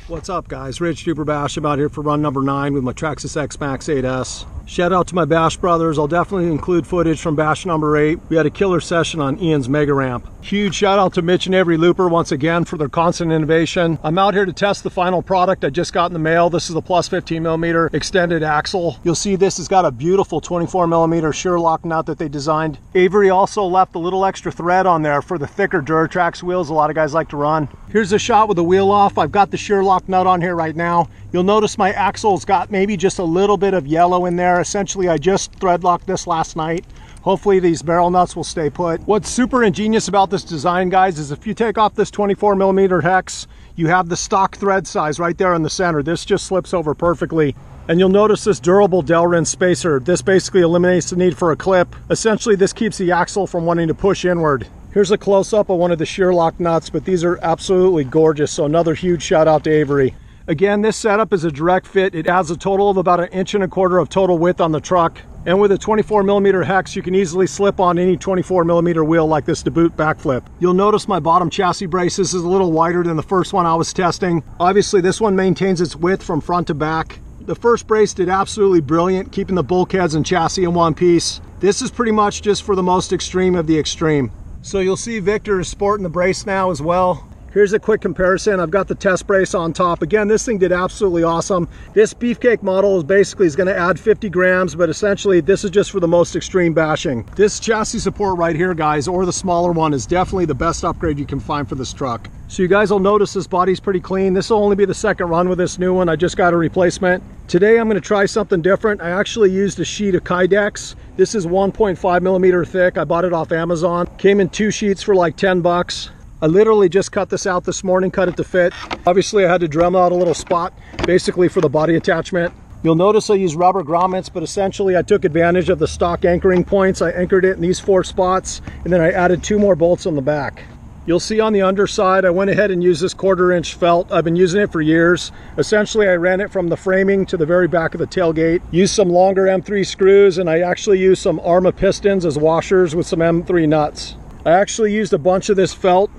What's up guys, Rich Duper Bash. I'm out here for run number 9 with my TRAXXAS XMAXX 8S. Shout out to my Bash brothers. I'll definitely include footage from Bash number 8. We had a killer session on Ian's Mega Ramp. Huge shout out to Mitch and Avery Looper once again for their constant innovation. I'm out here to test the final product I just got in the mail. This is the plus 15mm extended axle. You'll see this has got a beautiful 24mm Sherlock nut that they designed. Avery also left a little extra thread on there for the thicker Duratrax wheels a lot of guys like to run. Here's a shot with the wheel off. I've got the Sherlock nut on here right now. You'll notice my axle's got maybe just a little bit of yellow in there. Essentially, I just thread locked this last night. Hopefully these barrel nuts will stay put. What's super ingenious about this design, guys, is if you take off this 24mm hex, you have the stock thread size right there in the center. This just slips over perfectly. And you'll notice this durable Delrin spacer. This basically eliminates the need for a clip. Essentially, this keeps the axle from wanting to push inward. Here's a close-up of one of the Sherlock nuts, but these are absolutely gorgeous. So another huge shout out to Avery. Again, this setup is a direct fit. It adds a total of about 1.25 inches of total width on the truck. And with a 24mm hex, you can easily slip on any 24mm wheel like this to boot backflip. You'll notice my bottom chassis brace. This is a little wider than the first one I was testing. Obviously, this one maintains its width from front to back. The first brace did absolutely brilliant, keeping the bulkheads and chassis in one piece. This is pretty much just for the most extreme of the extreme. So you'll see Victor is sporting the brace now as well. Here's a quick comparison. I've got the test brace on top. Again, this thing did absolutely awesome. This beefcake model is going to add 50 grams, but essentially this is just for the most extreme bashing. This chassis support right here, guys, or the smaller one, is definitely the best upgrade you can find for this truck. So you guys will notice this body's pretty clean. This will only be the second run with this new one. I just got a replacement. Today I'm going to try something different. I actually used a sheet of KYDEX. This is 1.5mm thick. I bought it off Amazon. Came in 2 sheets for like 10 bucks. I literally just cut this out this morning, cut it to fit. Obviously I had to drum out a little spot, basically for the body attachment. You'll notice I use rubber grommets, but essentially I took advantage of the stock anchoring points. I anchored it in these 4 spots, and then I added 2 more bolts on the back. You'll see on the underside, I went ahead and used this 1/4 inch felt. I've been using it for years. Essentially, I ran it from the framing to the very back of the tailgate. Used some longer M3 screws, and I actually used some Arma pistons as washers with some M3 nuts. I actually used a bunch of this felt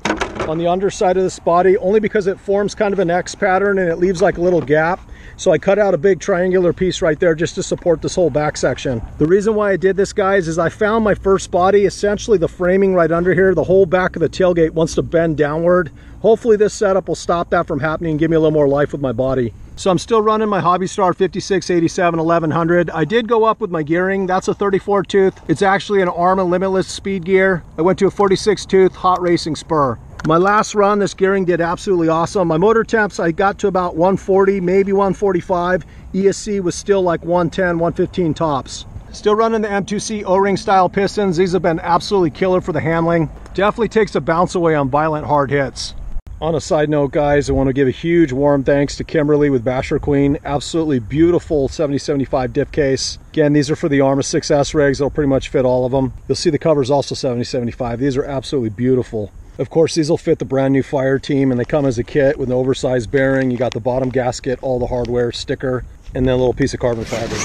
on the underside of this body only because it forms kind of an X pattern and it leaves like a little gap. So I cut out a big triangular piece right there just to support this whole back section. The reason why I did this, guys, is I found my first body, essentially the framing right under here, the whole back of the tailgate wants to bend downward. Hopefully this setup will stop that from happening and give me a little more life with my body. So I'm still running my Hobby Star 5687 1100. I did go up with my gearing. That's a 34 tooth. It's actually an Arma Limitless speed gear. I went to a 46 tooth hot racing spur. My last run, this gearing did absolutely awesome. My motor temps, I got to about 140, maybe 145. ESC was still like 110, 115 tops. Still running the M2C O-ring style pistons. These have been absolutely killer for the handling. Definitely takes a bounce away on violent hard hits. On a side note, guys, I want to give a huge warm thanks to Kimberly with Basher Queen. Absolutely beautiful 7075 dip case. Again, these are for the Arma 6S rigs. They'll pretty much fit all of them. You'll see the cover's also 7075. These are absolutely beautiful. Of course, these will fit the brand new Fire Team, and they come as a kit with an oversized bearing. You got the bottom gasket, all the hardware, sticker, and then a little piece of carbon fiber.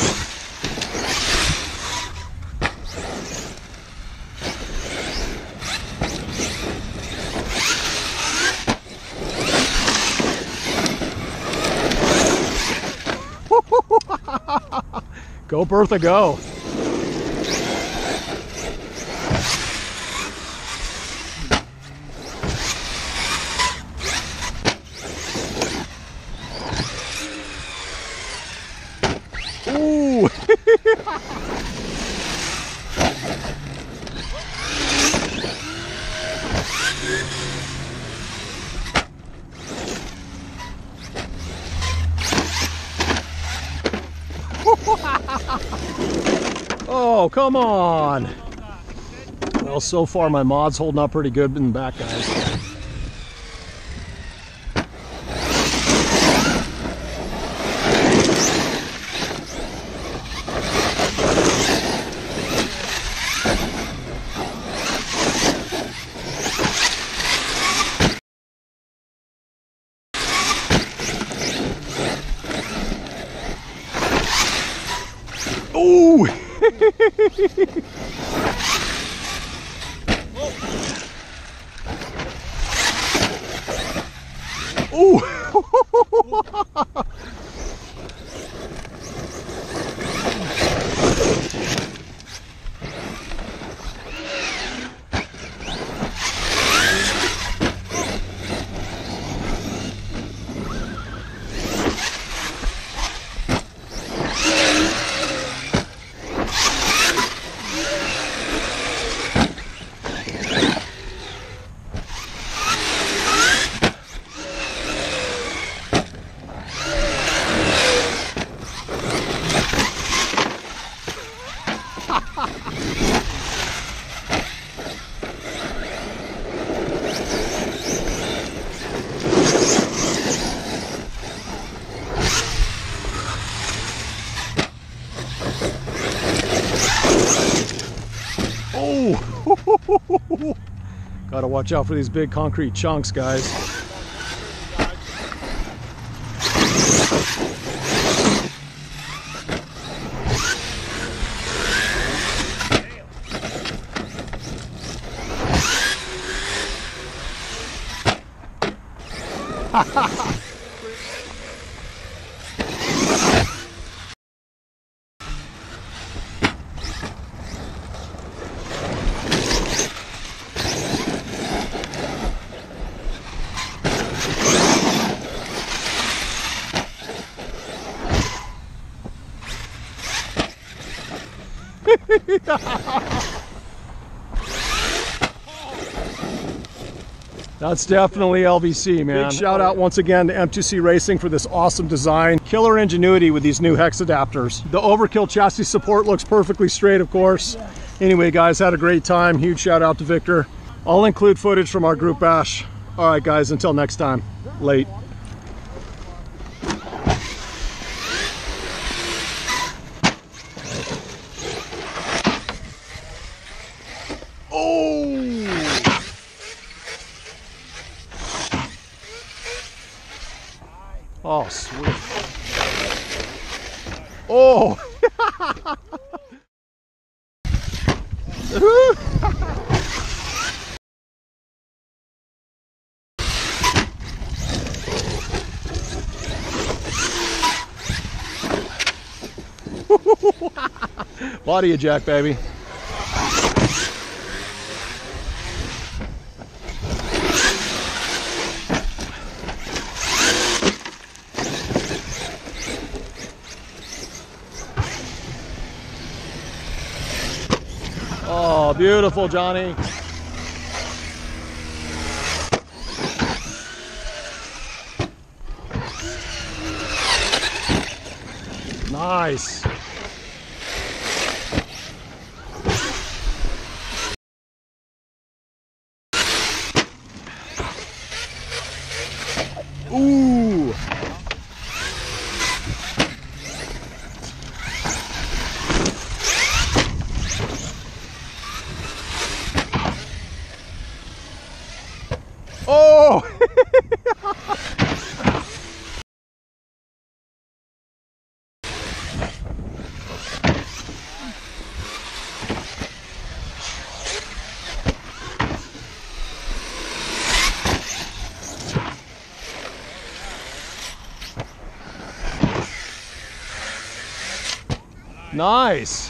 Go Bertha, go. Ooh. Oh, come on. Well, so far my mod's holding up pretty good in the back, guys. Oh! Ooh! Oh! Gotta watch out for these big concrete chunks, guys. That's definitely LVC, man. Big shout out once again to M2C Racing for this awesome design. Killer ingenuity with these new hex adapters. The overkill chassis support looks perfectly straight, of course. Anyway, guys, had a great time. Huge shout out to Victor. I'll include footage from our group bash. All right, guys, until next time. Late. Oh, sweet. Oh! Body eject, baby. Oh, beautiful, Johnny. Nice. Ooh. Oh! Nice.